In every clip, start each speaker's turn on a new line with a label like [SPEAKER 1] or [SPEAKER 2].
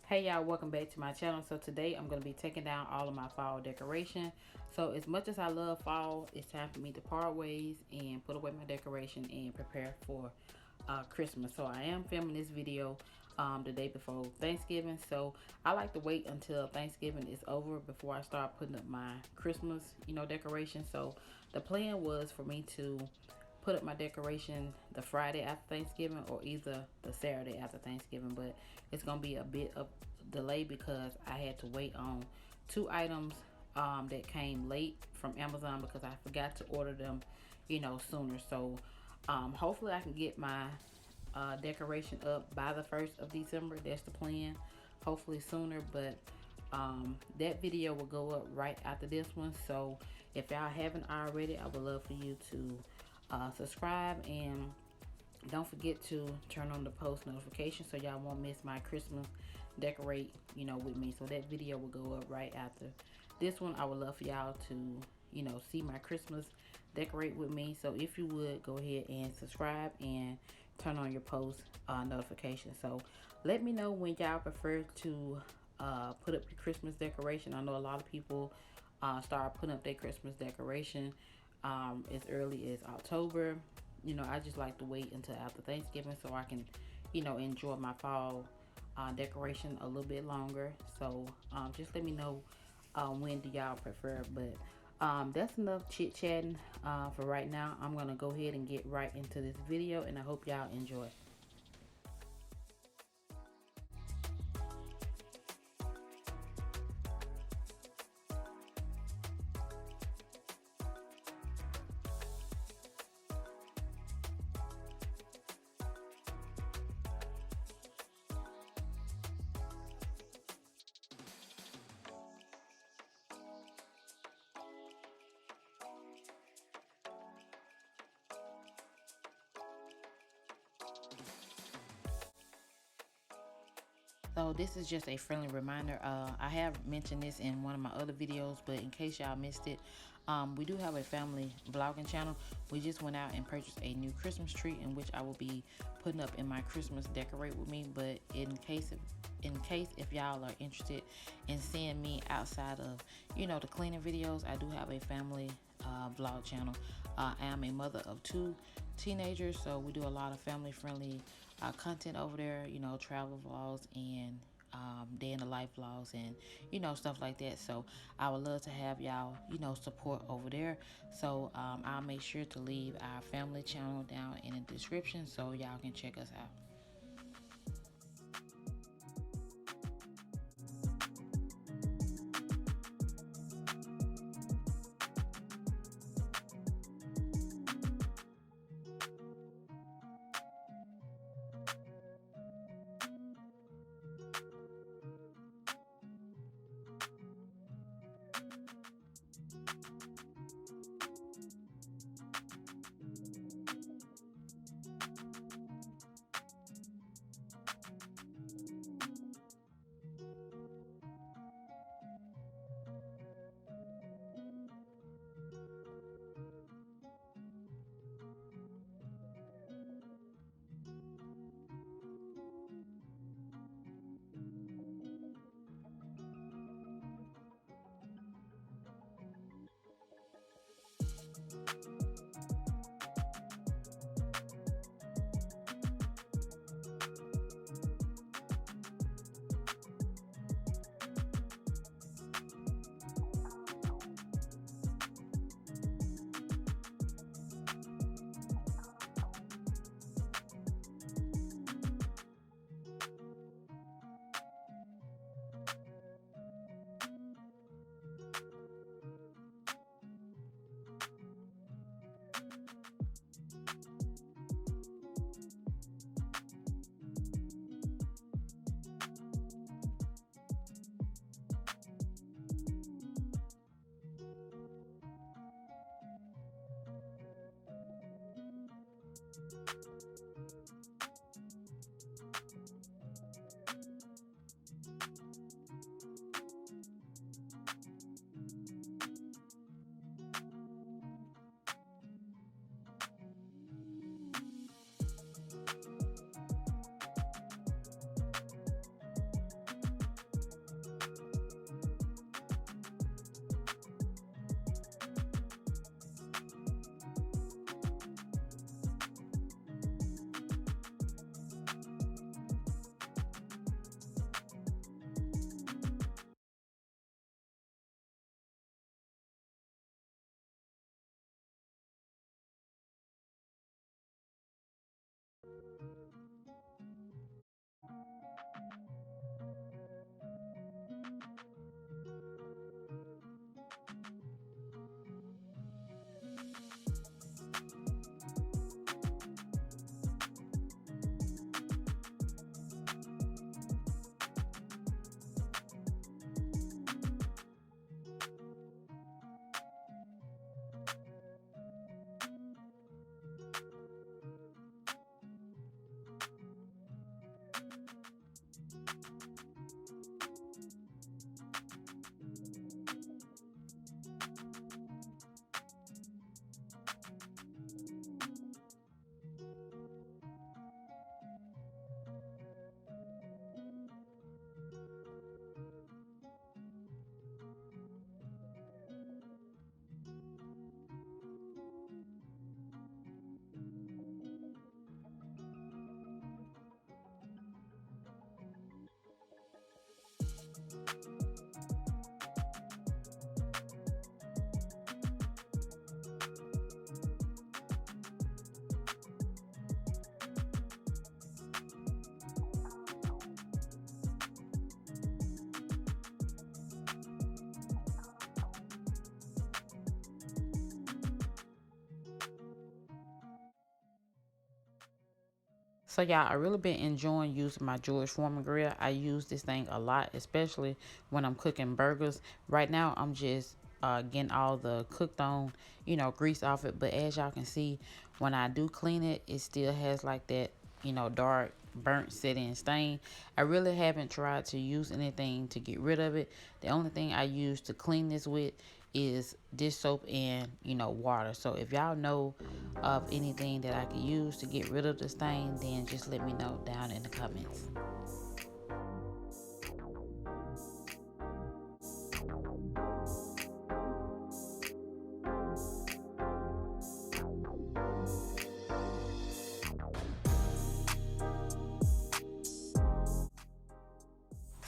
[SPEAKER 1] Hey y'all, welcome back to my channel. So today I'm going to be taking down all of my fall decoration. So as much as I love fall, it's time for me to part ways and put away my decoration and prepare for Christmas. So I am filming this video the day before Thanksgiving. So I like to wait until Thanksgiving is over before I start putting up my Christmas, decoration. So the plan was for me to put up my decoration the Friday after Thanksgiving or either the Saturday after Thanksgiving, but it's gonna be a bit of delay because I had to wait on two items that came late from Amazon because I forgot to order them, sooner. So hopefully I can get my decoration up by the 1st of December. That's the plan. Hopefully sooner, but that video will go up right after this one. So if y'all haven't already, I would love for you to subscribe, and don't forget to turn on the post notifications so y'all won't miss my Christmas decorate with me. So that video will go up right after this one. I would love for y'all to see my Christmas decorate with me. So if you would, go ahead and subscribe and turn on your post notifications. So let me know when y'all prefer to put up your Christmas decoration. I know a lot of people start putting up their Christmas decoration as early as October. I just like to wait until after Thanksgiving so I can enjoy my fall decoration a little bit longer. So just let me know when do y'all prefer. But that's enough chit chatting for right now. I'm gonna go ahead and get right into this video, and I hope y'all enjoy. So this is just a friendly reminder. I have mentioned this in one of my other videos, but in case y'all missed it, we do have a family vlogging channel. We just went out and purchased a new Christmas tree, in which I will be putting up in my Christmas decorate with me. But in case if y'all are interested in seeing me outside of the cleaning videos, I do have a family vlog channel. I am a mother of two teenagers, so we do a lot of family friendly content over there, travel vlogs and day in the life vlogs and stuff like that. So I would love to have y'all support over there. So I'll make sure to leave our family channel down in the description so y'all can check us out. So y'all, I really been enjoying using my George Foreman grill. I use this thing a lot, especially when I'm cooking burgers. Right now, I'm just getting all the cooked on, grease off it. But as y'all can see, when I do clean it, it still has like that, dark burnt setting stain. I really haven't tried to use anything to get rid of it. The only thing I use to clean this with is dish soap and water. So if y'all know of anything that I could use to get rid of the stain, then just let me know down in the comments.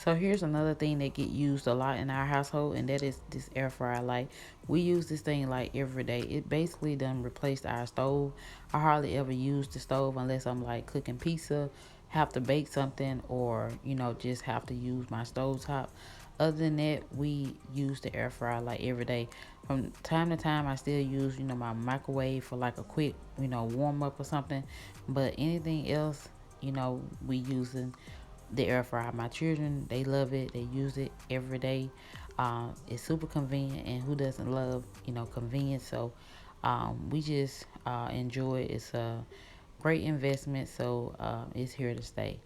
[SPEAKER 1] So here's another thing that get used a lot in our household, and that is this air fryer. Like, we use this thing like every day. It basically done replaced our stove. I hardly ever use the stove unless I'm like cooking pizza, have to bake something, or just have to use my stove top. Other than that, we use the air fryer like every day. From time to time, I still use my microwave for like a quick warm up or something. But anything else, we using the air fryer. My children, they love it. They use it every day. It's super convenient, and who doesn't love convenience? So we just enjoy it. It's a great investment, so it's here to stay.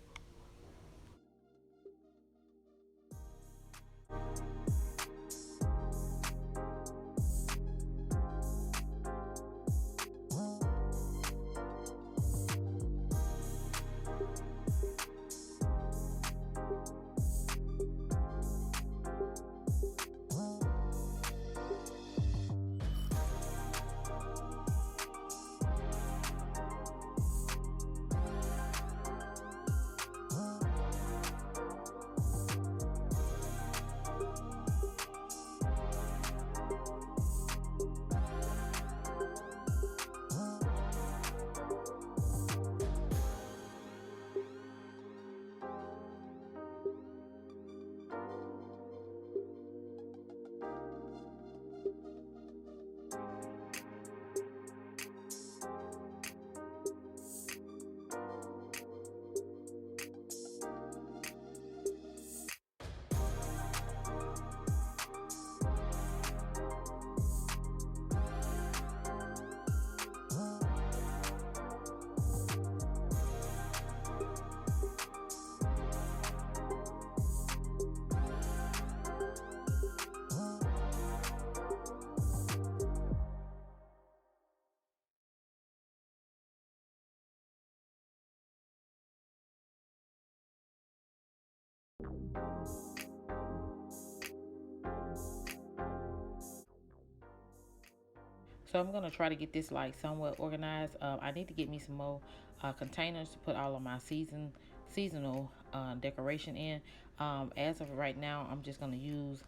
[SPEAKER 1] So I'm gonna try to get this like somewhat organized. I need to get me some more containers to put all of my seasonal decoration in. As of right now, I'm just gonna use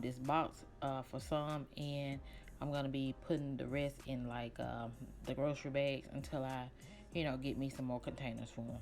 [SPEAKER 1] this box for some, and I'm gonna be putting the rest in like the grocery bags until I, get me some more containers for them.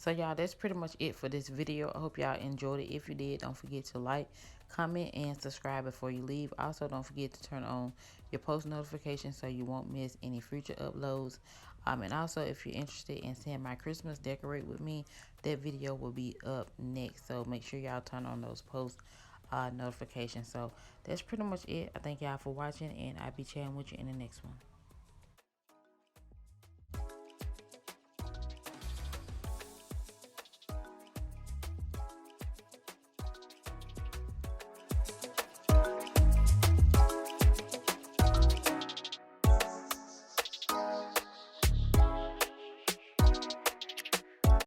[SPEAKER 1] So y'all, that's pretty much it for this video. I hope y'all enjoyed it. If you did, don't forget to like, comment, and subscribe before you leave. Also, don't forget to turn on your post notifications so you won't miss any future uploads. And also, if you're interested in seeing my Christmas decorate with me, that video will be up next. So make sure y'all turn on those post notifications. So that's pretty much it. I thank y'all for watching, and I'll be chatting with you in the next one.